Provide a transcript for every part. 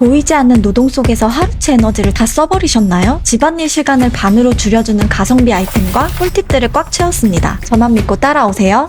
보이지 않는 노동 속에서 하루치 에너지를 다 써버리셨나요? 집안일 시간을 반으로 줄여주는 가성비 아이템과 꿀팁들을 꽉 채웠습니다. 저만 믿고 따라오세요.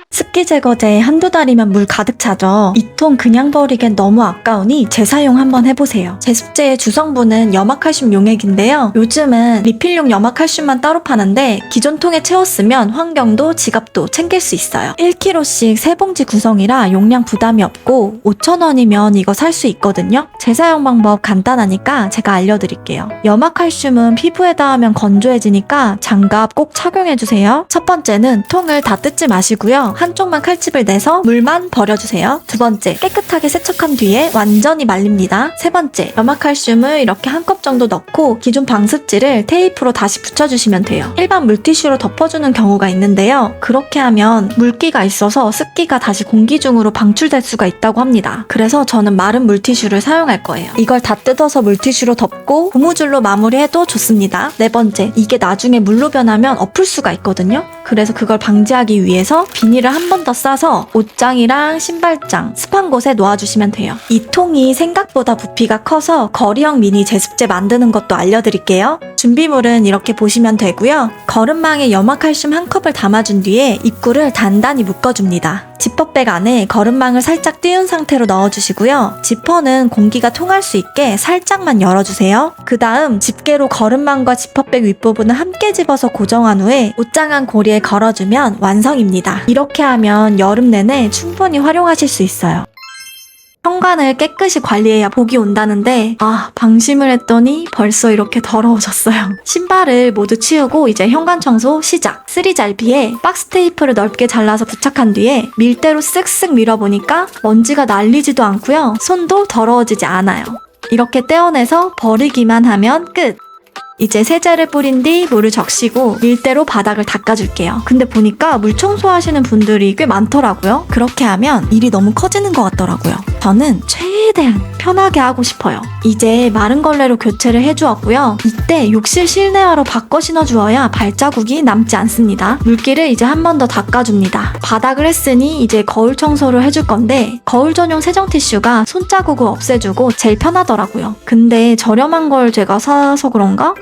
습기 제거제에 한두 달이면 물 가득 차죠. 이 통 그냥 버리기엔 너무 아까우니 재사용 한번 해보세요. 제습제의 주성분은 염화칼슘 용액인데요. 요즘은 리필용 염화칼슘만 따로 파는데 기존 통에 채웠으면 환경도 지갑도 챙길 수 있어요. 1kg씩 3봉지 구성이라 용량 부담이 없고 5,000원이면 이거 살 수 있거든요. 재사용 방법 간단하니까 제가 알려드릴게요. 염화칼슘은 피부에 닿으면 건조해지니까 장갑 꼭 착용해주세요. 첫 번째는 통을 다 뜯지 마시고요. 한쪽만 칼집을 내서 물만 버려주세요. 두 번째, 깨끗하게 세척한 뒤에 완전히 말립니다. 세 번째, 염화칼슘을 이렇게 한 컵 정도 넣고 기존 방습지를 테이프로 다시 붙여주시면 돼요. 일반 물티슈로 덮어주는 경우가 있는데요. 그렇게 하면 물기가 있어서 습기가 다시 공기 중으로 방출될 수가 있다고 합니다. 그래서 저는 마른 물티슈를 사용할 거예요. 이걸 다 뜯어서 물티슈로 덮고 고무줄로 마무리해도 좋습니다. 네 번째, 이게 나중에 물로 변하면 엎을 수가 있거든요. 그래서 그걸 방지하기 위해서 비닐을 한 번 더 싸서 옷장이랑 신발장, 습한 곳에 놓아주시면 돼요. 이 통이 생각보다 부피가 커서 거리형 미니 제습제 만드는 것도 알려드릴게요. 준비물은 이렇게 보시면 되고요. 거름망에 염화칼슘 한 컵을 담아준 뒤에 입구를 단단히 묶어줍니다. 지퍼백 안에 거름망을 살짝 띄운 상태로 넣어주시고요. 지퍼는 공기가 통할 수 있게 살짝만 열어주세요. 그 다음 집게로 거름망과 지퍼백 윗부분을 함께 집어서 고정한 후에 옷장 안 고리에 걸어주면 완성입니다. 이렇게 하면 여름 내내 충분히 활용하실 수 있어요. 현관을 깨끗이 관리해야 복이 온다는데 방심을 했더니 벌써 이렇게 더러워졌어요. 신발을 모두 치우고 이제 현관 청소 시작! 3잘비에 박스 테이프를 넓게 잘라서 부착한 뒤에 밀대로 쓱쓱 밀어보니까 먼지가 날리지도 않고요. 손도 더러워지지 않아요. 이렇게 떼어내서 버리기만 하면 끝! 이제 세제를 뿌린 뒤 물을 적시고 밀대로 바닥을 닦아줄게요. 근데 보니까 물 청소하시는 분들이 꽤 많더라고요. 그렇게 하면 일이 너무 커지는 것 같더라고요. 저는 최대한 편하게 하고 싶어요. 이제 마른 걸레로 교체를 해주었고요. 이때 욕실 실내화로 바꿔 신어주어야 발자국이 남지 않습니다. 물기를 이제 한 번 더 닦아줍니다. 바닥을 했으니 이제 거울 청소를 해줄 건데 거울 전용 세정 티슈가 손자국을 없애주고 제일 편하더라고요. 근데 저렴한 걸 제가 사서 그런가?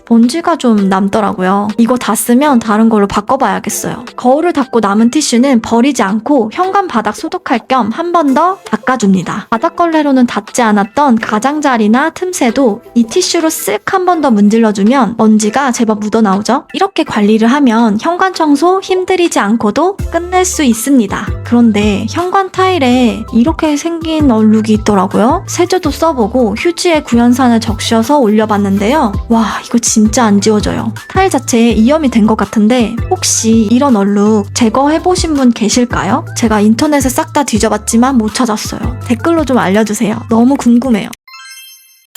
먼지가 좀 남더라고요. 이거 다 쓰면 다른 걸로 바꿔봐야겠어요. 거울을 닦고 남은 티슈는 버리지 않고 현관 바닥 소독할 겸 한 번 더 닦아줍니다. 바닥걸레로는 닿지 않았던 가장자리나 틈새도 이 티슈로 쓱 한 번 더 문질러주면 먼지가 제법 묻어나오죠? 이렇게 관리를 하면 현관 청소 힘들이지 않고도 끝낼 수 있습니다. 그런데 현관 타일에 이렇게 생긴 얼룩이 있더라고요. 세제도 써보고 휴지에 구연산을 적셔서 올려봤는데요. 와, 이거 진짜 안 지워져요. 타일 자체에 이염이 된 것 같은데 혹시 이런 얼룩 제거해보신 분 계실까요? 제가 인터넷에 싹 다 뒤져봤지만 못 찾았어요. 댓글로 좀 알려주세요. 너무 궁금해요.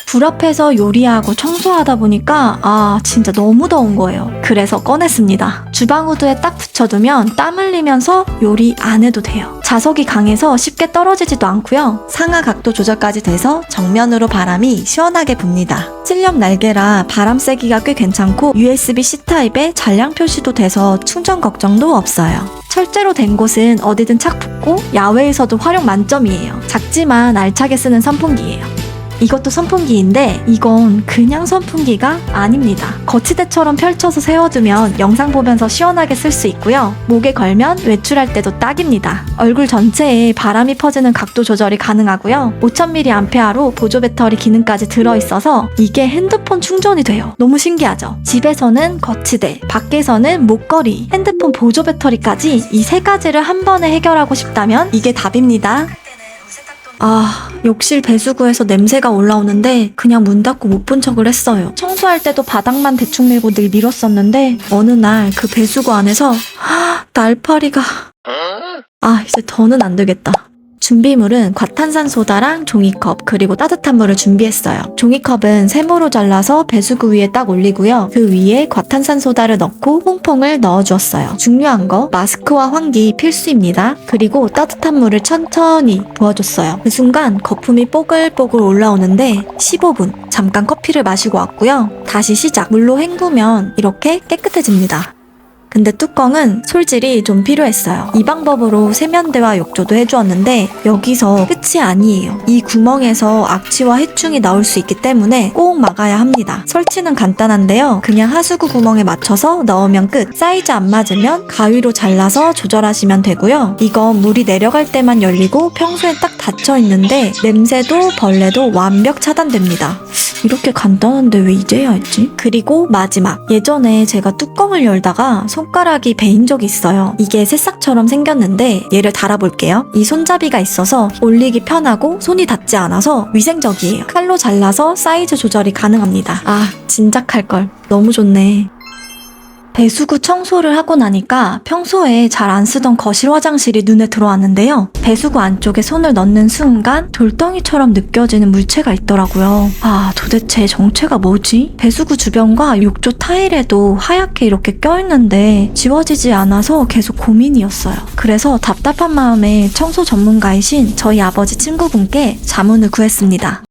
불 앞에서 요리하고 청소하다 보니까 진짜 너무 더운 거예요. 그래서 꺼냈습니다. 주방 후드에 딱 붙여두면 땀 흘리면서 요리 안 해도 돼요. 자석이 강해서 쉽게 떨어지지도 않고요. 상하 각도 조절까지 돼서 정면으로 바람이 시원하게 붑니다. 찔력 날개라 바람 세기가 꽤 괜찮고 USB-C 타입에 잔량 표시도 돼서 충전 걱정도 없어요. 철제로 된 곳은 어디든 착 붙고 야외에서도 활용 만점이에요. 작지만 알차게 쓰는 선풍기예요. 이것도 선풍기인데 이건 그냥 선풍기가 아닙니다. 거치대처럼 펼쳐서 세워두면 영상 보면서 시원하게 쓸 수 있고요. 목에 걸면 외출할 때도 딱입니다. 얼굴 전체에 바람이 퍼지는 각도 조절이 가능하고요. 5000mAh로 보조 배터리 기능까지 들어있어서 이게 핸드폰 충전이 돼요. 너무 신기하죠? 집에서는 거치대, 밖에서는 목걸이, 핸드폰 보조 배터리까지 이 세 가지를 한 번에 해결하고 싶다면 이게 답입니다. 욕실 배수구에서 냄새가 올라오는데 그냥 문 닫고 못 본 척을 했어요. 청소할 때도 바닥만 대충 밀고 늘 밀었었는데 어느 날 그 배수구 안에서 날파리가 이제 더는 안 되겠다. 준비물은 과탄산소다랑 종이컵 그리고 따뜻한 물을 준비했어요. 종이컵은 세모로 잘라서 배수구 위에 딱 올리고요. 그 위에 과탄산소다를 넣고 퐁퐁을 넣어주었어요. 중요한 거 마스크와 환기 필수입니다. 그리고 따뜻한 물을 천천히 부어줬어요. 그 순간 거품이 뽀글뽀글 올라오는데 15분 잠깐 커피를 마시고 왔고요. 다시 시작. 물로 헹구면 이렇게 깨끗해집니다. 근데 뚜껑은 솔질이 좀 필요했어요. 이 방법으로 세면대와 욕조도 해주었는데 여기서 끝이 아니에요. 이 구멍에서 악취와 해충이 나올 수 있기 때문에 꼭 막아야 합니다. 설치는 간단한데요. 그냥 하수구 구멍에 맞춰서 넣으면 끝. 사이즈 안 맞으면 가위로 잘라서 조절하시면 되고요. 이건 물이 내려갈 때만 열리고 평소에 딱 닫혀 있는데 냄새도 벌레도 완벽 차단됩니다. 이렇게 간단한데 왜 이제야 했지? 그리고 마지막, 예전에 제가 뚜껑을 열다가 손가락이 베인 적이 있어요. 이게 새싹처럼 생겼는데 얘를 달아볼게요. 이 손잡이가 있어서 올리기 편하고 손이 닿지 않아서 위생적이에요. 칼로 잘라서 사이즈 조절이 가능합니다. 아, 진작 할걸. 너무 좋네. 배수구 청소를 하고 나니까 평소에 잘 안 쓰던 거실 화장실이 눈에 들어왔는데요. 배수구 안쪽에 손을 넣는 순간 돌덩이처럼 느껴지는 물체가 있더라고요. 아, 도대체 정체가 뭐지? 배수구 주변과 욕조 타일에도 하얗게 이렇게 껴있는데 지워지지 않아서 계속 고민이었어요. 그래서 답답한 마음에 청소 전문가이신 저희 아버지 친구분께 자문을 구했습니다.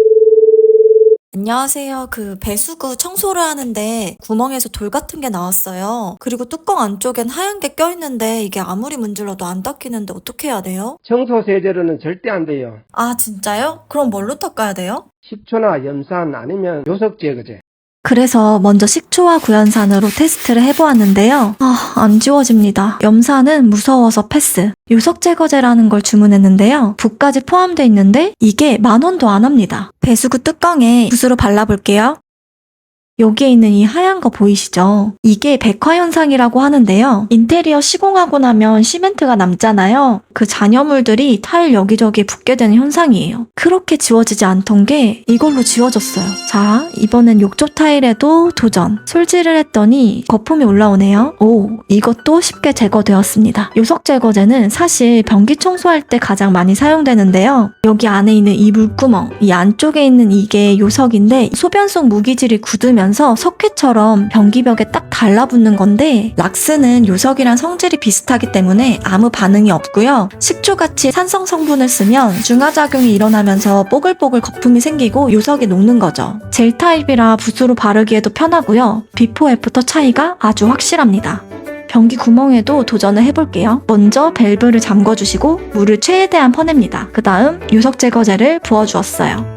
안녕하세요. 배수구 청소를 하는데 구멍에서 돌 같은 게 나왔어요. 그리고 뚜껑 안쪽엔 하얀 게 껴있는데 이게 아무리 문질러도 안 닦이는데 어떻게 해야 돼요? 청소 세제로는 절대 안 돼요. 아, 진짜요? 그럼 뭘로 닦아야 돼요? 식초나 염산 아니면 요석 제거제. 그래서 먼저 식초와 구연산으로 테스트를 해보았는데요. 아, 안 지워집니다. 염산은 무서워서 패스. 요석 제거제라는 걸 주문했는데요. 붓까지 포함되어 있는데 이게 10,000원도 안 합니다. 배수구 뚜껑에 붓으로 발라볼게요. 여기에 있는 이 하얀 거 보이시죠? 이게 백화현상이라고 하는데요. 인테리어 시공하고 나면 시멘트가 남잖아요. 그 잔여물들이 타일 여기저기에 붙게 되는 현상이에요. 그렇게 지워지지 않던 게 이걸로 지워졌어요. 자, 이번엔 욕조 타일에도 도전. 솔질을 했더니 거품이 올라오네요. 오, 이것도 쉽게 제거되었습니다. 요석 제거제는 사실 변기 청소할 때 가장 많이 사용되는데요. 여기 안에 있는 이 물구멍, 이 안쪽에 있는 이게 요석인데 소변 속 무기질이 굳으면 석회처럼 변기벽에 딱 달라붙는 건데 락스는 요석이랑 성질이 비슷하기 때문에 아무 반응이 없고요. 식초같이 산성 성분을 쓰면 중화작용이 일어나면서 뽀글뽀글 거품이 생기고 요석이 녹는 거죠. 젤 타입이라 붓으로 바르기에도 편하고요. 비포 애프터 차이가 아주 확실합니다. 변기 구멍에도 도전을 해볼게요. 먼저 밸브를 잠궈주시고 물을 최대한 퍼냅니다. 그 다음 요석 제거제를 부어주었어요.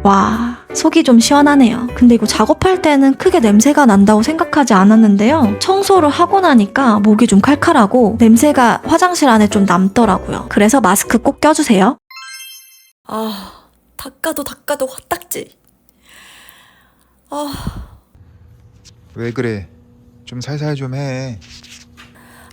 와, 속이 좀 시원하네요. 근데 이거 작업할 때는 크게 냄새가 난다고 생각하지 않았는데요. 청소를 하고 나니까 목이 좀 칼칼하고 냄새가 화장실 안에 좀 남더라고요. 그래서 마스크 꼭 껴주세요. 아, 닦아도 화딱지. 왜 그래? 좀 살살 좀 해.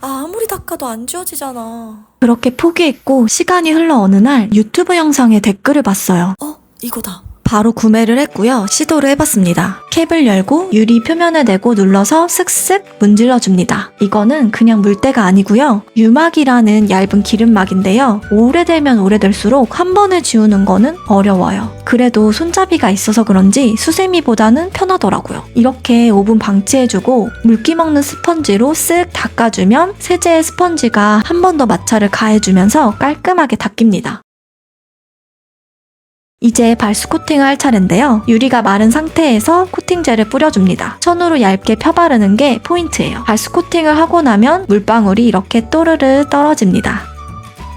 아무리 닦아도 안 지워지잖아. 그렇게 포기했고 시간이 흘러 어느 날 유튜브 영상에 댓글을 봤어요. 이거다. 바로 구매를 했고요. 시도를 해봤습니다. 캡을 열고 유리 표면에 대고 눌러서 슥슥 문질러줍니다. 이거는 그냥 물때가 아니고요. 유막이라는 얇은 기름막인데요. 오래되면 오래될수록 한 번에 지우는 거는 어려워요. 그래도 손잡이가 있어서 그런지 수세미보다는 편하더라고요. 이렇게 오븐 방치해주고 물기 먹는 스펀지로 쓱 닦아주면 세제의 스펀지가 한 번 더 마찰을 가해주면서 깔끔하게 닦입니다. 이제 발수 코팅을 할 차례인데요. 유리가 마른 상태에서 코팅젤을 뿌려줍니다. 천으로 얇게 펴바르는 게 포인트예요. 발수 코팅을 하고 나면 물방울이 이렇게 또르르 떨어집니다.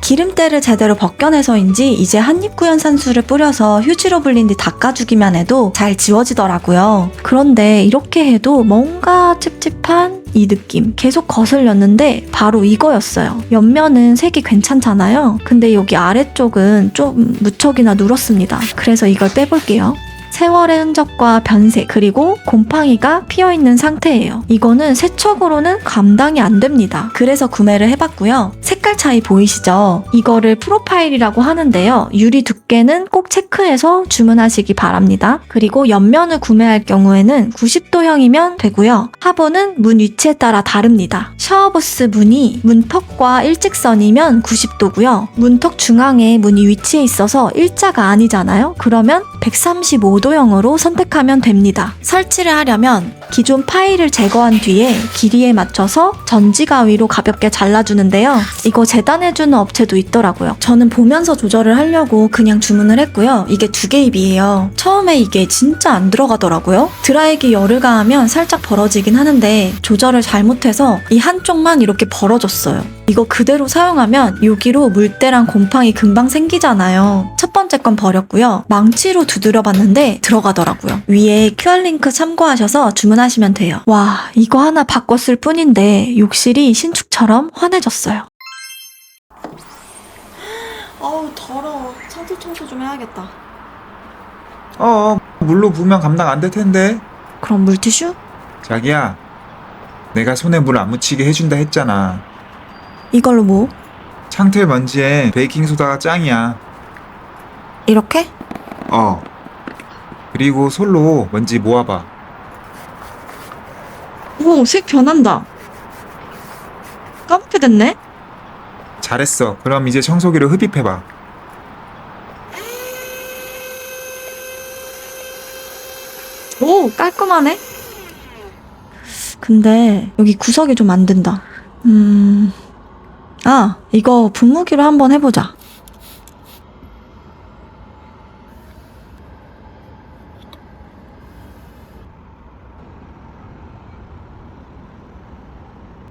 기름때를 제대로 벗겨내서인지 이제 한입구연산수를 뿌려서 휴지로 불린 뒤 닦아주기만 해도 잘 지워지더라고요. 그런데 이렇게 해도 뭔가 찝찝한 이 느낌 계속 거슬렸는데 바로 이거였어요. 옆면은 색이 괜찮잖아요. 근데 여기 아래쪽은 좀 무척이나 누렇습니다. 그래서 이걸 빼볼게요. 세월의 흔적과 변색 그리고 곰팡이가 피어있는 상태예요. 이거는 세척으로는 감당이 안 됩니다. 그래서 구매를 해봤고요. 색깔 차이 보이시죠? 이거를 프로파일이라고 하는데요. 유리 두께는 꼭 체크해서 주문하시기 바랍니다. 그리고 옆면을 구매할 경우에는 90도형이면 되고요. 하부는 문 위치에 따라 다릅니다. 샤워부스 문이 문턱과 일직선이면 90도고요. 문턱 중앙에 문이 위치해 있어서 일자가 아니잖아요. 그러면 135도형으로 선택하면 됩니다. 설치를 하려면 기존 파일을 제거한 뒤에 길이에 맞춰서 전지 가위로 가볍게 잘라주는데요. 이거 재단해주는 업체도 있더라고요. 저는 보면서 조절을 하려고 그냥 주문을 했고요. 이게 2개입이에요. 처음에 이게 진짜 안 들어가더라고요. 드라이기 열을 가하면 살짝 벌어지긴 하는데 조절을 잘못해서 이 한쪽만 이렇게 벌어졌어요. 이거 그대로 사용하면 여기로 물때랑 곰팡이 금방 생기잖아요. 첫 번째 건 버렸고요. 망치로 두드려 봤는데 들어가더라고요. 위에 QR링크 참고하셔서 주문하시면 돼요. 와, 이거 하나 바꿨을 뿐인데 욕실이 신축처럼 환해졌어요. 어우, 더러워. 창틀 청소 좀 해야겠다. 물로 부으면 감당 안 될 텐데. 그럼 물티슈? 자기야, 내가 손에 물 안 묻히게 해준다 했잖아. 이걸로 뭐? 창틀 먼지에 베이킹소다가 짱이야. 이렇게? 그리고 솔로 먼지 모아봐. 오, 색 변한다. 까맣게 됐네? 잘했어. 그럼 이제 청소기로 흡입해봐. 오, 깔끔하네? 근데 여기 구석이 좀 안 된다. 이거 분무기로 한번 해보자.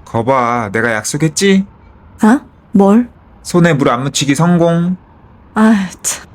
거봐, 내가 약속했지? 뭘? 손에 물 안 묻히기 성공. 참.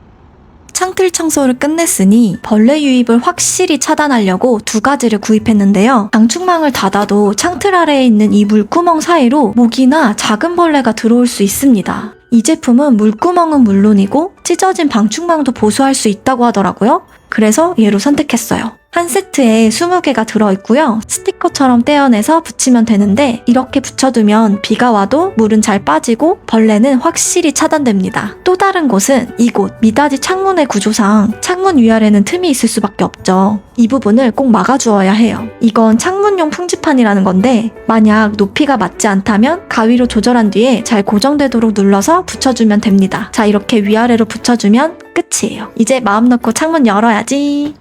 창틀 청소를 끝냈으니 벌레 유입을 확실히 차단하려고 2가지를 구입했는데요. 방충망을 닫아도 창틀 아래에 있는 이 물구멍 사이로 모기나 작은 벌레가 들어올 수 있습니다. 이 제품은 물구멍은 물론이고 찢어진 방충망도 보수할 수 있다고 하더라고요. 그래서 얘로 선택했어요. 한 세트에 20개가 들어있고요. 스티커처럼 떼어내서 붙이면 되는데 이렇게 붙여두면 비가 와도 물은 잘 빠지고 벌레는 확실히 차단됩니다. 또 다른 곳은 이곳 미닫이 창문의 구조상 창문 위아래는 틈이 있을 수밖에 없죠. 이 부분을 꼭 막아주어야 해요. 이건 창문용 풍지판이라는 건데 만약 높이가 맞지 않다면 가위로 조절한 뒤에 잘 고정되도록 눌러서 붙여주면 됩니다. 자, 이렇게 위아래로 붙여주면 끝이에요. 이제 마음 놓고 창문 열어야지.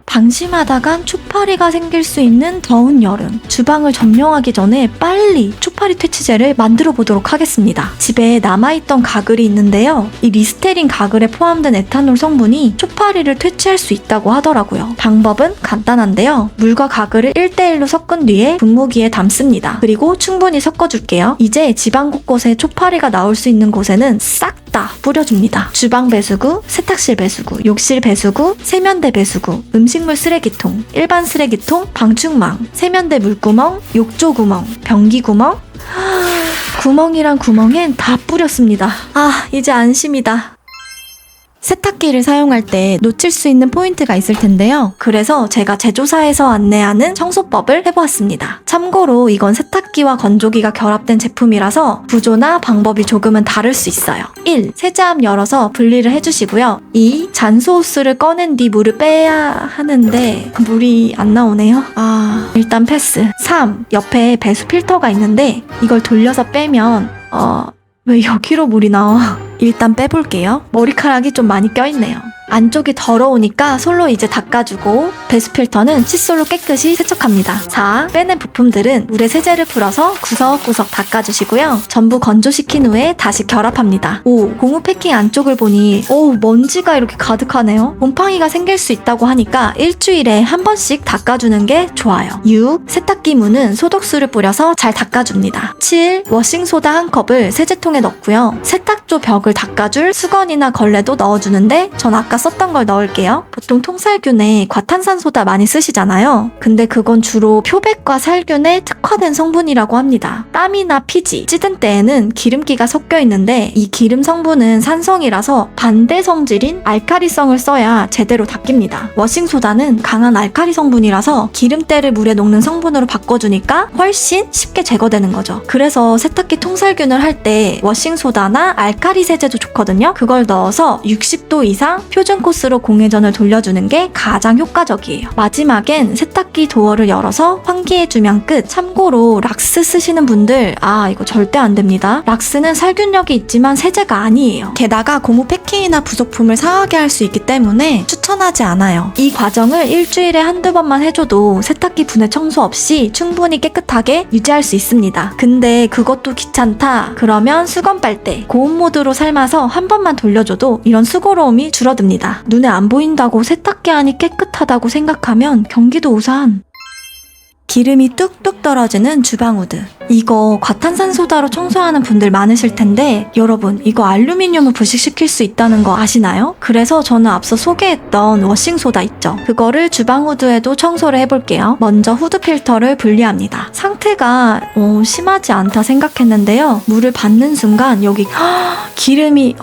방심하다간 초파리가 생길 수 있는 더운 여름. 주방을 점령하기 전에 빨리 초파리 퇴치제를 만들어 보도록 하겠습니다. 집에 남아있던 가글이 있는데요. 이 리스테린 가글에 포함된 에탄올 성분이 초파리를 퇴치할 수 있다고 하더라고요. 방법은 간단한데요. 물과 가글을 1대1로 섞은 뒤에 분무기에 담습니다. 그리고 충분히 섞어줄게요. 이제 집안 곳곳에 초파리가 나올 수 있는 곳에는 싹 다 뿌려줍니다. 주방 배수구, 세탁실 배수구, 욕실 배수구, 세면대 배수구, 음식물 쓰레기통, 일반 쓰레기통, 방충망, 세면대 물구멍, 욕조 구멍, 변기 구멍. 구멍이랑 구멍엔 다 뿌렸습니다. 이제 안심이다. 세탁기를 사용할 때 놓칠 수 있는 포인트가 있을 텐데요. 그래서 제가 제조사에서 안내하는 청소법을 해보았습니다. 참고로 이건 세탁기와 건조기가 결합된 제품이라서 구조나 방법이 조금은 다를 수 있어요. 1. 세제함 열어서 분리를 해주시고요. 2. 잔소 호스를 꺼낸 뒤 물을 빼야 하는데 물이 안 나오네요. 일단 패스. 3. 옆에 배수 필터가 있는데 이걸 돌려서 빼면 왜 여기로 물이 나와? 일단 빼볼게요. 머리카락이 좀 많이 껴있네요. 안쪽이 더러우니까 솔로 이제 닦아주고 배수 필터는 칫솔로 깨끗이 세척합니다. 자, 빼낸 부품들은 물에 세제를 풀어서 구석구석 닦아주시고요. 전부 건조시킨 후에 다시 결합합니다. 5. 고무 패킹 안쪽을 보니 먼지가 이렇게 가득하네요. 곰팡이가 생길 수 있다고 하니까 일주일에 한 번씩 닦아주는 게 좋아요. 6. 세탁기 문은 소독수를 뿌려서 잘 닦아줍니다. 7. 워싱소다 1컵을 세제통에 넣고요. 세탁조 벽을 닦아줄 수건이나 걸레도 넣어주는데 전 아까 썼던 걸 넣을게요. 보통 통살균에 과탄산소다 많이 쓰시잖아요. 근데 그건 주로 표백과 살균에 특화된 성분이라고 합니다. 땀이나 피지, 찌든 때에는 기름기가 섞여 있는데 이 기름 성분은 산성이라서 반대 성질인 알카리성을 써야 제대로 닦입니다. 워싱소다는 강한 알카리 성분이라서 기름때를 물에 녹는 성분으로 바꿔주니까 훨씬 쉽게 제거되는 거죠. 그래서 세탁기 통살균을 할 때 워싱소다나 알카리 세제도 좋거든요. 그걸 넣어서 60도 이상 표준 표준 코스로 공회전을 돌려주는 게 가장 효과적이에요. 마지막엔 세탁기 도어를 열어서 환기해주면 끝. 참고로 락스 쓰시는 분들 이거 절대 안 됩니다. 락스는 살균력이 있지만 세제가 아니에요. 게다가 고무 패킹이나 부속품을 상하게 할 수 있기 때문에 추천하지 않아요. 이 과정을 일주일에 한두 번만 해줘도 세탁기 분해 청소 없이 충분히 깨끗하게 유지할 수 있습니다. 근데 그것도 귀찮다 그러면 수건 빨대 고온 모드로 삶아서 한 번만 돌려줘도 이런 수고로움이 줄어듭니다. 눈에 안 보인다고 세탁기 안이 깨끗하다고 생각하면 경기도 우산. 기름이 뚝뚝 떨어지는 주방우드. 이거 과탄산소다로 청소하는 분들 많으실 텐데 여러분 이거 알루미늄을 부식시킬 수 있다는 거 아시나요? 그래서 저는 앞서 소개했던 워싱소다 있죠? 그거를 주방우드에도 청소를 해볼게요. 먼저 후드 필터를 분리합니다. 상태가 심하지 않다 생각했는데요. 물을 받는 순간 여기 기름이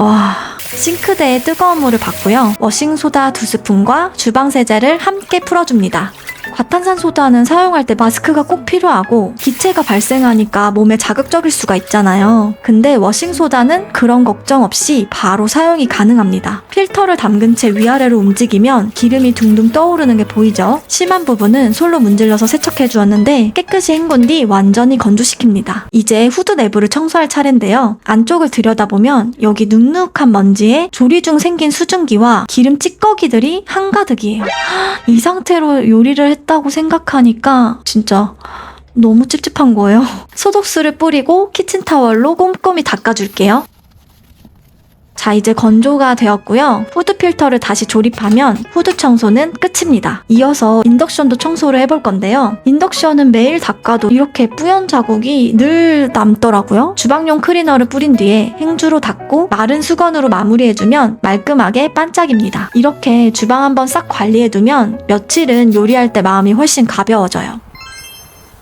싱크대에 뜨거운 물을 받고요. 워싱소다 2스푼과 주방세제를 함께 풀어줍니다. 과탄산소다는 사용할 때 마스크가 꼭 필요하고 기체가 발생하니까 몸에 자극적일 수가 있잖아요. 근데 워싱소다는 그런 걱정 없이 바로 사용이 가능합니다. 필터를 담근 채 위아래로 움직이면 기름이 둥둥 떠오르는 게 보이죠? 심한 부분은 솔로 문질러서 세척해 주었는데 깨끗이 헹군 뒤 완전히 건조시킵니다. 이제 후드 내부를 청소할 차례인데요. 안쪽을 들여다보면 여기 눅눅한 먼지에 조리 중 생긴 수증기와 기름 찌꺼기들이 한가득이에요. 이 상태로 요리를 했다고 생각하니까 진짜 너무 찝찝한 거예요. 소독수를 뿌리고 키친타월로 꼼꼼히 닦아줄게요. 자, 이제 건조가 되었고요. 후드 필터를 다시 조립하면 후드 청소는 끝입니다. 이어서 인덕션도 청소를 해볼 건데요. 인덕션은 매일 닦아도 이렇게 뿌연 자국이 늘 남더라고요. 주방용 클리너를 뿌린 뒤에 행주로 닦고 마른 수건으로 마무리해주면 말끔하게 반짝입니다. 이렇게 주방 한번 싹 관리해두면 며칠은 요리할 때 마음이 훨씬 가벼워져요.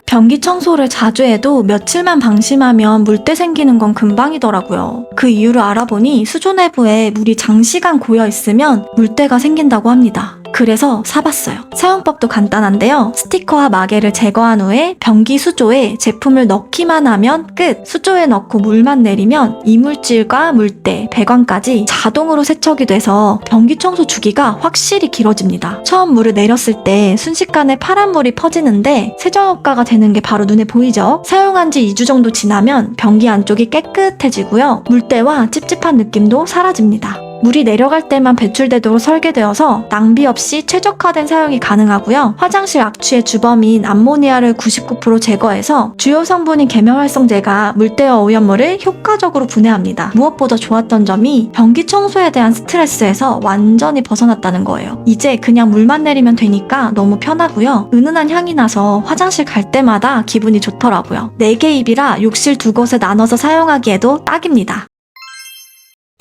변기 청소를 자주 해도 며칠만 방심하면 물때 생기는 건 금방이더라고요. 그 이유를 알아보니 수조 내부에 물이 장시간 고여 있으면 물때가 생긴다고 합니다. 그래서 사봤어요. 사용법도 간단한데요. 스티커와 마개를 제거한 후에 변기 수조에 제품을 넣기만 하면 끝! 수조에 넣고 물만 내리면 이물질과 물때, 배관까지 자동으로 세척이 돼서 변기 청소 주기가 확실히 길어집니다. 처음 물을 내렸을 때 순식간에 파란 물이 퍼지는데 세정 효과가 되는 게 바로 눈에 보이죠? 사용한 지 2주 정도 지나면 변기 안쪽이 깨끗해지고요. 물때와 찝찝한 느낌도 사라집니다. 물이 내려갈 때만 배출되도록 설계되어서 낭비 없이 최적화된 사용이 가능하고요. 화장실 악취의 주범인 암모니아를 99% 제거해서 주요 성분인 계면활성제가 물때와 오염물을 효과적으로 분해합니다. 무엇보다 좋았던 점이 변기 청소에 대한 스트레스에서 완전히 벗어났다는 거예요. 이제 그냥 물만 내리면 되니까 너무 편하고요. 은은한 향이 나서 화장실 갈 때마다 기분이 좋더라고요. 4개 입이라 욕실 2곳에 나눠서 사용하기에도 딱입니다.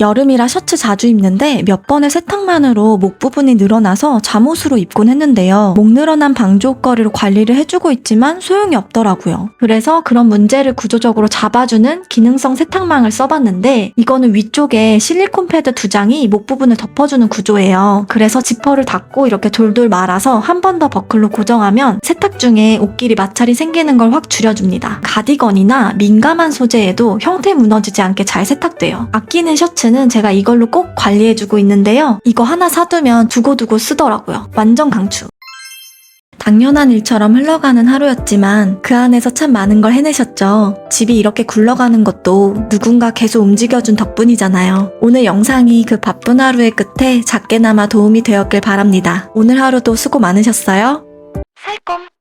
여름이라 셔츠 자주 입는데 몇 번의 세탁만으로 목 부분이 늘어나서 잠옷으로 입곤 했는데요. 목 늘어난 방조 옷걸이로 관리를 해주고 있지만 소용이 없더라고요. 그래서 그런 문제를 구조적으로 잡아주는 기능성 세탁망을 써봤는데 이거는 위쪽에 실리콘 패드 2장이 목 부분을 덮어주는 구조예요. 그래서 지퍼를 닫고 이렇게 돌돌 말아서 한 번 더 버클로 고정하면 세탁 중에 옷길이 마찰이 생기는 걸 확 줄여줍니다. 가디건이나 민감한 소재에도 형태 무너지지 않게 잘 세탁돼요. 아끼는 셔츠 는 제가 이걸로 꼭 관리해주고 있는데요. 이거 하나 사두면 두고두고 쓰더라고요. 완전 강추. 당연한 일처럼 흘러가는 하루였지만 그 안에서 참 많은 걸 해내셨죠. 집이 이렇게 굴러가는 것도 누군가 계속 움직여준 덕분이잖아요. 오늘 영상이 그 바쁜 하루의 끝에 작게나마 도움이 되었길 바랍니다. 오늘 하루도 수고 많으셨어요. 살꼼.